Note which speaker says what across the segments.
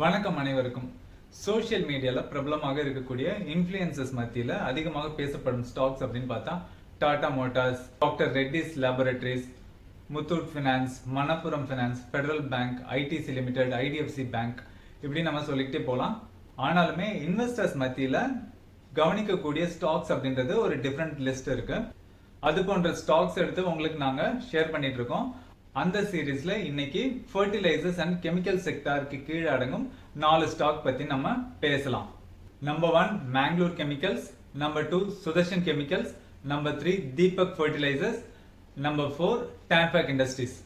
Speaker 1: வணக்கம் அனைவருக்கும். சோஷியல் மீடியால பிரபலமாக இருக்கக்கூடிய இன்ஃப்ளூயன்சர்ஸ் மத்தியில அதிகமாக பேசப்படும் ஸ்டாக்ஸ் அப்படின்னு பார்த்தா Tata Motors, doctor Reddy's Laboratories, Muthoot Finance, Manappuram Finance, Federal Bank, ITC Limited, IDFC Bank இப்படி நம்ம சொல்லிக்கிட்டே போகலாம். ஆனாலுமே இன்வெஸ்டர்ஸ் மத்தியில கவனிக்கக்கூடிய ஸ்டாக்ஸ் அப்படின்றது ஒரு டிஃப்ரெண்ட் லிஸ்ட் இருக்கு. அது போன்ற ஸ்டாக்ஸ் எடுத்து உங்களுக்கு நாங்க ஷேர் பண்ணிட்டு இருக்கோம். அந்த சீரீஸ்ல இன்னைக்கு ஃபர்டிலைசர்ஸ் அண்ட் கெமிக்கல் செக்டாருக்கு கீழே அடங்கும் 4 ஸ்டாக் பத்தி நம்ம பேசலாம். Number 1 Mangalore chemicals, number 2 Sudarshan chemicals, number 3 Deepak fertilisers, number 4 Tanfac industries.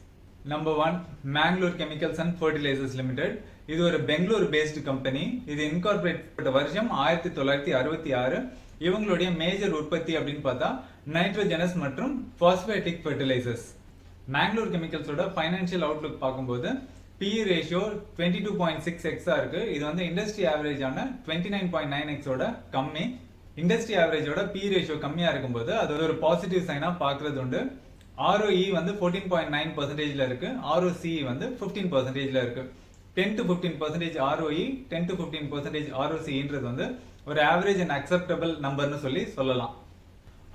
Speaker 1: Number 1 Mangalore chemicals and fertilisers limited. இது ஒரு பெங்களூர் பேஸ்டு கம்பெனி. இது இன்கார்பரேட் பண்ண வருஷம் 1966. இவங்களுடைய மேஜர் உற்பத்தி அப்படின்னு பார்த்தா நைட்ரோஜனஸ் மற்றும் phosphatic fertilisers. Mangalore கெமிக்கல்ஸோட financial outlook பார்க்கும்போது PE ரேஷியோ 22.6x இருக்கு. இது வந்து இண்டஸ்ட்ரி ஆவரேஜான 29.9x ஓட கம்மி. இண்டஸ்ட்ரி ஆவரேஜோட PE ரேஷியோ கம்மியா இருக்கும்போது அது ஒரு பாசிட்டிவ் சைனா பார்க்கறது உண்டு. ROE வந்து 14.9% இருக்கு. ROCE வந்து 15% இருக்கு. 10 to 15% ROE, 10 to 15% ROCEன்றது வந்து ஒரு ஆவரேஜ் அண்ட் அக்செப்டபிள் நம்பர்னு சொல்லலாம்.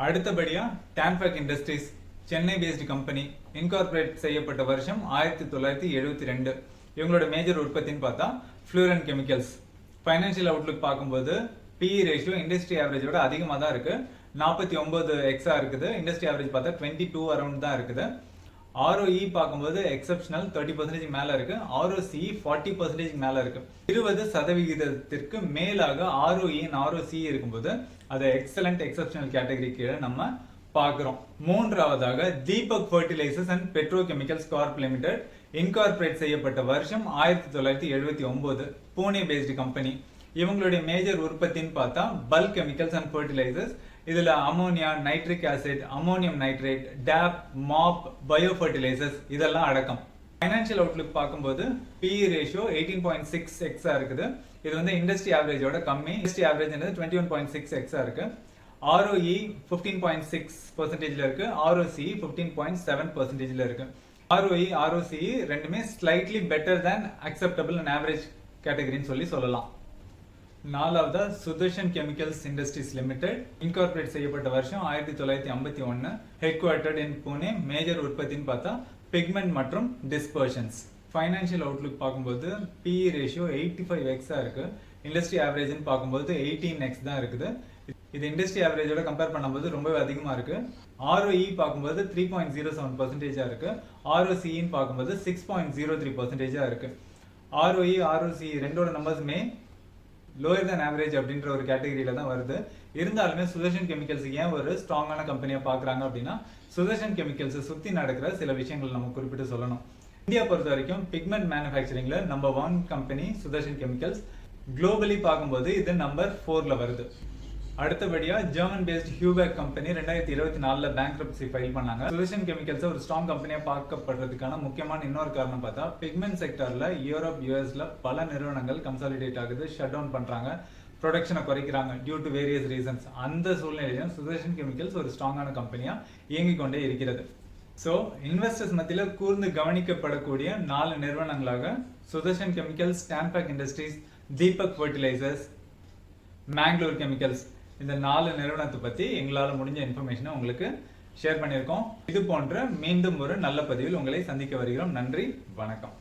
Speaker 1: அடுத்தபடியா Tanfac industries, Chennai based company, incorporate செய்யப்பட்ட வருஷம் 1972. இவங்களோட மேஜர் உற்பத்தின்னு பார்த்தா ஃப்ளூரன் கெமிக்கல்ஸ். ஃபைனான்சியல் அவுட்லுக் பார்க்கும்போது PE ரேஷியோ இண்டஸ்ட்ரி ஆவரேஜோட அதிகமாக தான் இருக்கு. 49x இருக்குது. இண்டஸ்ட்ரி ஆவரேஜ் பார்த்தா 22 அரௌண்ட் தான் இருக்குது. ROE பார்க்கும்போது எக்ஸப்ஷனல் 30% மேல இருக்கு. ROCE 40% மேல இருக்கு. 20% மேலாக ROE and ROCE இருக்கும்போது அது எக்ஸலண்ட் எக்ஸப்ஷனல் கேட்டகரி கீழே நம்ம பார்க்கிறோம். மூன்றாவதாக Deepak fertilizers and petrochemicals corp limited. Incorporate செய்யப்பட்ட வருஷம் 1979. Pune based company. இவங்களுடைய மேஜர் உற்பத்தின்னு பார்த்தா பல்க் கெமிக்கல்ஸ் அண்ட் ஃபர்டிலைசர்ஸ். இதுல ammonia, nitric acid, ammonium nitrate, DAP, MOP, bio fertilizers இதெல்லாம் அடக்கம். ஃபைனான்சியல் அவுட்லுக் பார்க்கும்போது PE ரேஷியோ 18.6x இருக்குது. இது வந்து இண்டஸ்ட்ரி ஆவரேஜோட கம்மி. இண்டஸ்ட்ரி ஆவரேஜ் 21.6x இருக்கு. ROE 15.6% இருக்கு. ROCE 15.7% இருக்கு. ROE, ROCE ரெண்டுமே slightly better than acceptable and average கேட்டகரின்னு சொல்லலாம். நாலாவதா Sudarshan chemicals industries limited. Incorporate செய்யப்பட்ட வருஷம் 1951. Headquartered in Pune. Major உற்பத்தின்னு பார்த்தா பிக்மெண்ட் மற்றும் டிஸ்பர்ஷன்ஸ். ஃபைனான்சியல் அவுட்லுக் பார்க்கும்போது PE ரேஷியோ 85x இருக்கு. இண்டஸ்ட்ரி ஆவரேஜ்னு பார்க்கும்போது 18x தான் இருக்குது. இது இண்டஸ்ட்ரி ஆவரேஜோட கம்பேர் பண்ணும்போது ரொம்பவே அதிகமா இருக்கு. ROE பார்க்கும்போது 3.07% இருக்கு. ROCE பார்க்கும்போது 6.03% இருக்கு. ROE, ROCE ரெண்டோட நம்பர்ஸுமே லோயர் than ஆவரேஜ் அப்படின்ற ஒரு கேட்டகரியில தான் வருது. இருந்தாலுமே சுதர்ஷன் கெமிக்கல்ஸ் ஏன் ஒரு ஸ்ட்ராங்கான கம்பெனியா பாக்குறாங்க அப்படின்னா சுதர்ஷன் கெமிக்கல்ஸ் சுத்தி நடக்கிற சில விஷயங்கள் நம்ம குறிப்பிட்டு சொல்லணும். இந்தியா பொறுத்த வரைக்கும் பிக்மெண்ட் மேனுஃபேக்சரிங்ல number 1 company Sudarshan chemicals. Globally பார்க்கும்போது இது நம்பர் 4ல வருது. அடுத்தபடியா German based Heubach company 2024 bankruptcy file பண்ணாங்க. சுதர்ஷன் கெமிக்கல்ஸ் ஒரு ஸ்ட்ராங் கம்பெனியா பார்க்கப்படுறதுக்கான முக்கியமான இன்னொரு காரணம் பார்த்தா பிக்மெண்ட் செக்டர்ல யூரோப், யூஎஸ்ல பல நிறுவனங்கள் கன்சாலிடேட் ஆகுது, ஷட் டவுன் பண்றாங்க, ப்ரொடக்ஷனை குறைக்கிறாங்க டியூ டு வேரியஸ் ரீசன்ஸ். அந்த சூழ்நிலையிலும் சுதர்ஷன் கெமிக்கல்ஸ் ஒரு ஸ்ட்ராங்கான கம்பெனியா இயங்கிக் கொண்டே இருக்கிறது. ஸோ இன்வெஸ்டர்ஸ் மத்தியில கூர்ந்து கவனிக்கப்படக்கூடிய 4 நிறுவனங்களாக Sudarshan chemicals, Tanfac industries, Deepak fertilisers, Mangalore chemicals, இந்த 4 நிறுவனத்தை பத்தி எங்களால் முடிஞ்ச இன்ஃபர்மேஷனை உங்களுக்கு ஷேர் பண்ணியிருக்கோம். இது போன்ற மீண்டும் ஒரு நல்ல பதிவில் உங்களை சந்திக்க வருகிறோம். நன்றி, வணக்கம்.